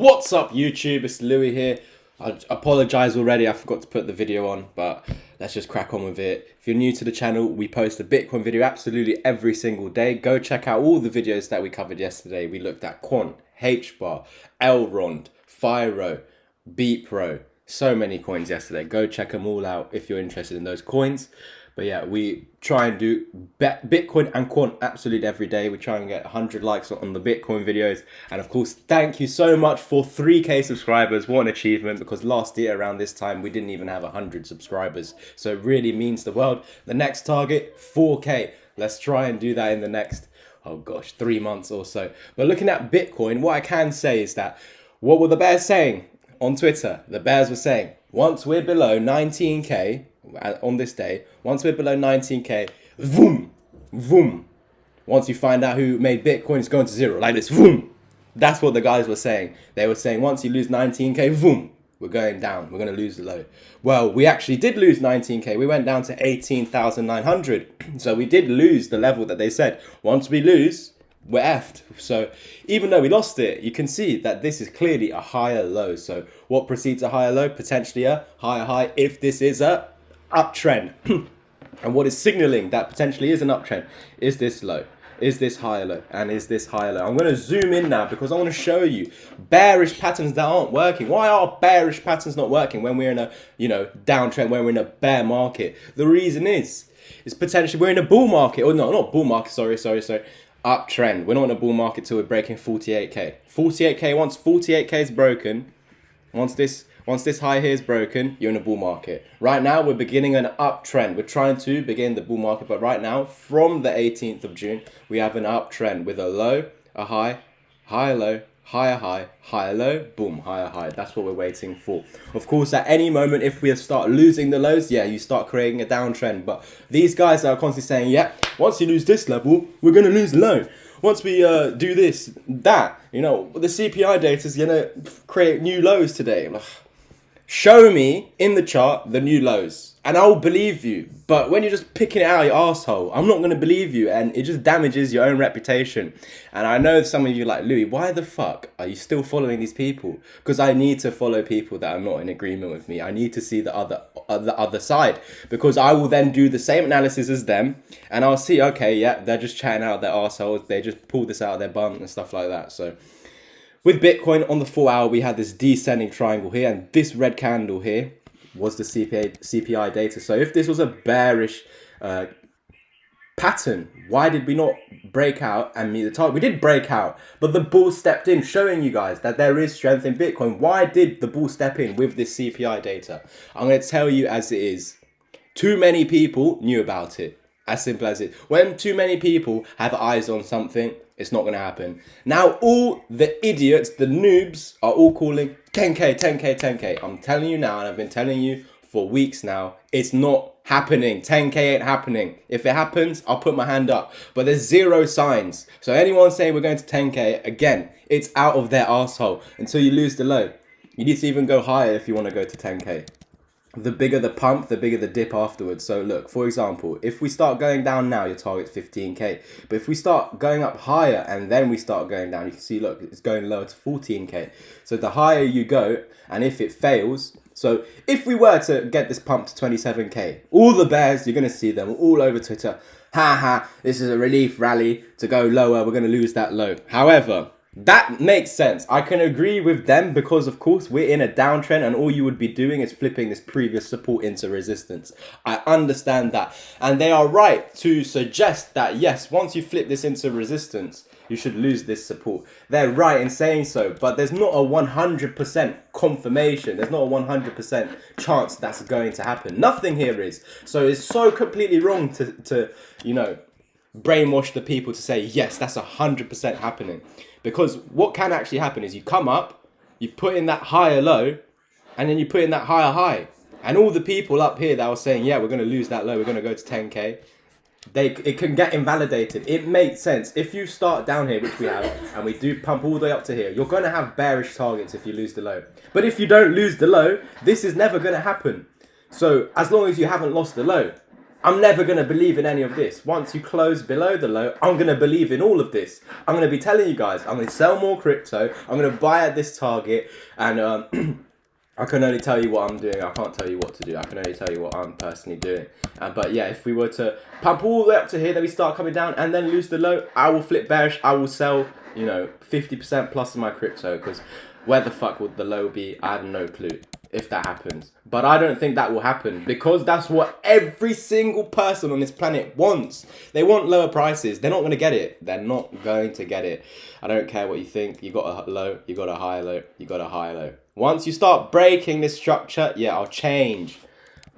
What's up YouTube, it's Louis here. I apologise already, I forgot to put the video on, but let's just crack on with it. If you're new to the channel, we post a Bitcoin video absolutely every single day. Go check out all the videos that we covered yesterday. We looked at Quant, HBAR, Elrond, Firo, BeatPro, so many coins yesterday. Go check them all out if you're interested in those coins. But yeah, we try and do Bitcoin and Quant absolutely every day. We try and get 100 likes on the Bitcoin videos. And of course, thank you so much for 3K subscribers. What an achievement, because last year around this time, we didn't even have 100 subscribers. So it really means the world. The next target, 4K. Let's try and do that in the next, 3 months or so. But looking at Bitcoin, what I can say is that, what were the bears saying on Twitter? The bears were saying, once we're below 19K, on this day, once we're below 19K, boom, boom. Once you find out who made Bitcoin, it's going to zero, like this, boom. That's what the guys were saying. They were saying, once you lose 19K, boom, we're going down. We're going to lose the low. Well, we actually did lose 19K. We went down to 18,900. So we did lose the level that they said. Once we lose, we're effed. So even though we lost it, you can see that this is clearly a higher low. So what precedes a higher low? Potentially a higher high if this is a uptrend. And what is signaling that potentially is an uptrend is this low, is this higher low, and is this higher low. I'm going to zoom in now because I want to show you bearish patterns that aren't working. Why are bearish patterns not working when we're in a downtrend, when we're in a bear market? The reason is potentially we're in a bull market, or no, not bull market, sorry, uptrend. We're not in a bull market till we're breaking 48K. 48K, once 48K is broken, once this high here is broken, you're in a bull market. Right now, we're beginning an uptrend. We're trying to begin the bull market, but right now, from the 18th of June, we have an uptrend with a low, a high, higher low, higher high, higher low, boom, higher high. That's what we're waiting for. Of course, at any moment, if we start losing the lows, yeah, you start creating a downtrend. But these guys are constantly saying, yeah, once you lose this level, we're going to lose the low. Once we do this, that, the CPI data is going to create new lows today. Show me in the chart the new lows and I'll believe you. But when you're just picking it out of your asshole, I'm not going to believe you, and it just damages your own reputation. And I know some of you are like, Louis, why the fuck are you still following these people? Because I need to follow people that are not in agreement with me. I need to see the other side, because I will then do the same analysis as them and I'll see, okay, yeah, they're just chatting out their assholes. They just pulled this out of their bum and stuff like that. So with Bitcoin on the 4 hour, we had this descending triangle here, and this red candle here was the CPI data. So if this was a bearish pattern, why did we not break out and meet the target? We did break out, but the bull stepped in, showing you guys that there is strength in Bitcoin. Why did the bull step in with this CPI data? I'm going to tell you as it is. Too many people knew about it. As simple as it. When too many people have eyes on something, it's not going to happen. Now all the idiots, the noobs, are all calling 10K, 10K, 10K. I'm telling you now, and I've been telling you for weeks now, it's not happening. 10K ain't happening. If it happens, I'll put my hand up. But there's zero signs. So anyone saying we're going to 10K, again, it's out of their asshole until you lose the low. You need to even go higher if you want to go to 10K. The bigger the pump, the bigger the dip afterwards. So look, for example, if we start going down now, your target's 15K. But if we start going up higher and then we start going down, you can see, look, it's going lower to 14K. So the higher you go, and if it fails, so if we were to get this pump to 27K, all the bears, you're going to see them all over Twitter. This is a relief rally to go lower. We're going to lose that low. However, that makes sense. I can agree with them because, of course, we're in a downtrend and all you would be doing is flipping this previous support into resistance. I understand that. And they are right to suggest that, yes, once you flip this into resistance, you should lose this support. They're right in saying so, but there's not a 100% confirmation. There's not a 100% chance that's going to happen. Nothing here is. So it's so completely wrong to brainwash the people to say, yes, that's 100% happening. Because what can actually happen is you come up, you put in that higher low, and then you put in that higher high. And all the people up here that were saying, yeah, we're going to lose that low, we're going to go to 10K, it can get invalidated. It makes sense. If you start down here, which we have, and we do pump all the way up to here, you're going to have bearish targets if you lose the low. But if you don't lose the low, this is never going to happen. So as long as you haven't lost the low, I'm never going to believe in any of this. Once you close below the low, I'm going to believe in all of this. I'm going to be telling you guys, I'm going to sell more crypto. I'm going to buy at this target. And I can only tell you what I'm doing. I can't tell you what to do. I can only tell you what I'm personally doing. But yeah, if we were to pump all the way up to here, then we start coming down and then lose the low, I will flip bearish. I will sell, 50% plus of my crypto, because where the fuck would the low be? I have no clue if that happens. But I don't think that will happen, because that's what every single person on this planet wants. They want lower prices. They're not going to get it. They're not going to get it. I don't care what you think. You got a low, you got a high low, you got a high low. Once you start breaking this structure, yeah, I'll change.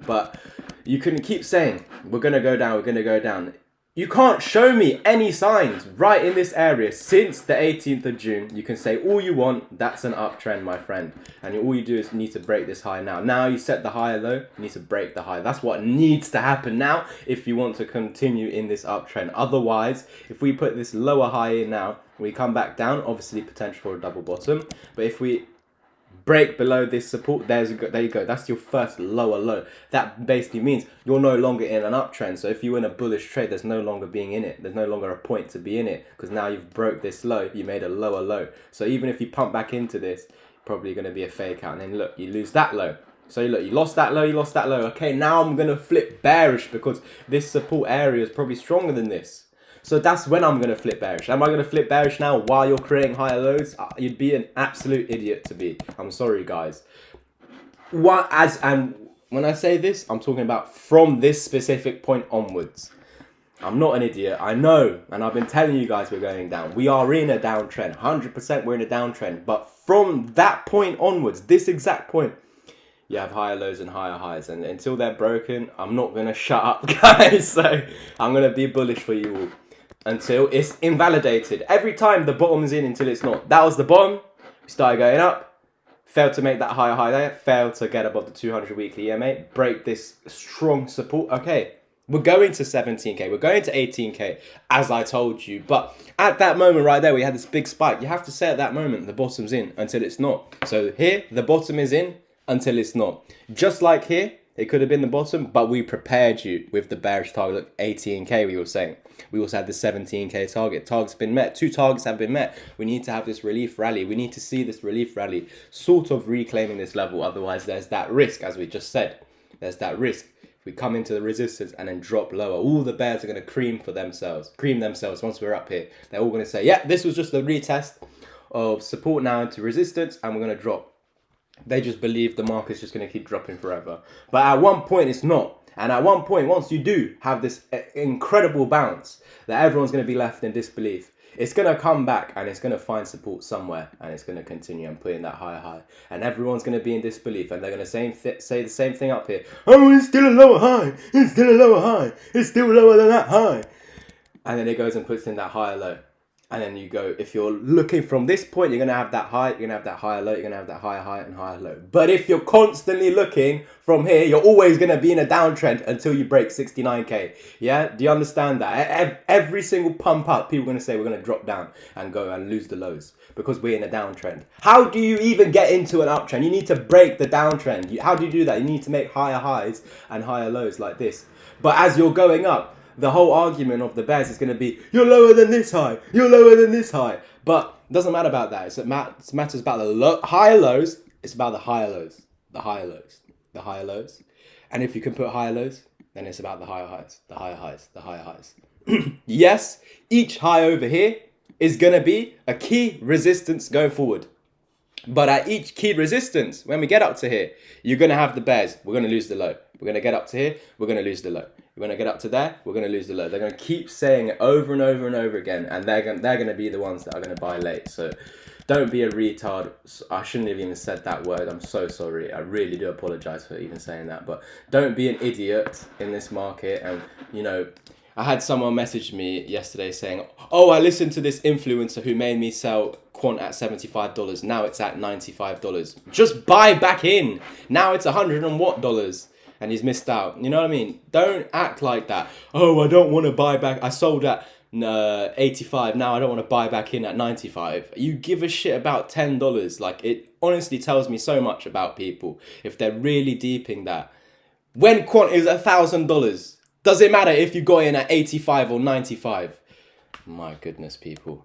But you can keep saying, we're going to go down, we're going to go down. You can't show me any signs right in this area since the 18th of June. You can say all you want, that's an uptrend, my friend. And all you do is need to break this high now. Now you set the high low, you need to break the high. That's what needs to happen now if you want to continue in this uptrend. Otherwise, if we put this lower high in now, we come back down, obviously potential for a double bottom. But if we break below this support, there you go, that's your first lower low. That basically means you're no longer in an uptrend. So if you're in a bullish trade, there's no longer being in it, there's no longer a point to be in it, because now you've broke this low, you made a lower low. So even if you pump back into this, probably going to be a fake out, and then look, you lose that low. So look, you lost that low, you lost that low. Okay, now I'm going to flip bearish, because this support area is probably stronger than this. So that's when I'm going to flip bearish. Am I going to flip bearish now while you're creating higher lows? You'd be an absolute idiot to be. I'm sorry, guys. And when I say this, I'm talking about from this specific point onwards. I'm not an idiot. I know. And I've been telling you guys we're going down. We are in a downtrend. 100% we're in a downtrend. But from that point onwards, this exact point, you have higher lows and higher highs. And until they're broken, I'm not going to shut up, guys. So I'm going to be bullish for you all until it's invalidated. Every time the bottom is in until it's not. That was the bottom. We started going up. Failed to make that higher high there. Failed to get above the 200 weekly EMA. Break this strong support. Okay, we're going to 17k. We're going to 18k, as I told you. But at that moment right there, we had this big spike. You have to say at that moment, the bottom's in until it's not. So here, the bottom is in until it's not. Just like here, it could have been the bottom, but we prepared you with the bearish target. Look, 18k we were saying. We also had the 17k target. Target's been met. 2 targets have been met. We need to have this relief rally. We need to see this relief rally sort of reclaiming this level. Otherwise, there's that risk, as we just said. There's that risk. If we come into the resistance and then drop lower, all the bears are going to cream themselves once we're up here. They're all going to say, yeah, this was just a retest of support now into resistance, and we're going to drop. They just believe the market's just going to keep dropping forever. But at one point, it's not. And at one point, once you do have this incredible bounce, that everyone's going to be left in disbelief, it's going to come back and it's going to find support somewhere, and it's going to continue and put in that higher high. And everyone's going to be in disbelief, and they're going to say the same thing up here. Oh, it's still a lower high. It's still a lower high. It's still lower than that high. And then it goes and puts in that higher low. And then you go, if you're looking from this point, you're going to have that high, you're going to have that higher low, you're going to have that higher high and higher low. But if you're constantly looking from here, you're always going to be in a downtrend until you break 69k. Yeah? Do you understand that? Every single pump up, people are going to say we're going to drop down and go and lose the lows because we're in a downtrend. How do you even get into an uptrend? You need to break the downtrend. How do you do that? You need to make higher highs and higher lows like this. But as you're going up, the whole argument of the bears is going to be, you're lower than this high, you're lower than this high. But it doesn't matter about that. It matters about the higher lows. It's about the higher lows, the higher lows, the higher lows. And if you can put higher lows, then it's about the higher highs, the higher highs, the higher highs. Yes, each high over here is going to be a key resistance going forward. But at each key resistance, when we get up to here, you're going to have the bears. We're going to lose the low. We're going to get up to here. We're going to lose the low. We're going to get up to there. We're going to lose the low. They're going to keep saying it over and over and over again. And they're going to be the ones that are going to buy late. So don't be a retard. I shouldn't have even said that word. I'm so sorry. I really do apologize for even saying that. But don't be an idiot in this market. And, I had someone message me yesterday saying, oh, I listened to this influencer who made me sell quant at $75. Now it's at $95. Just buy back in. Now it's $100 and what dollars? And he's missed out. You know what I mean? Don't act like that. Oh, I don't want to buy back. I sold at 85. Now I don't want to buy back in at 95. You give a shit about $10. Like, it honestly tells me so much about people if they're really deep in that. When quant is $1,000. Does it matter if you got in at 85 or 95? My goodness, people.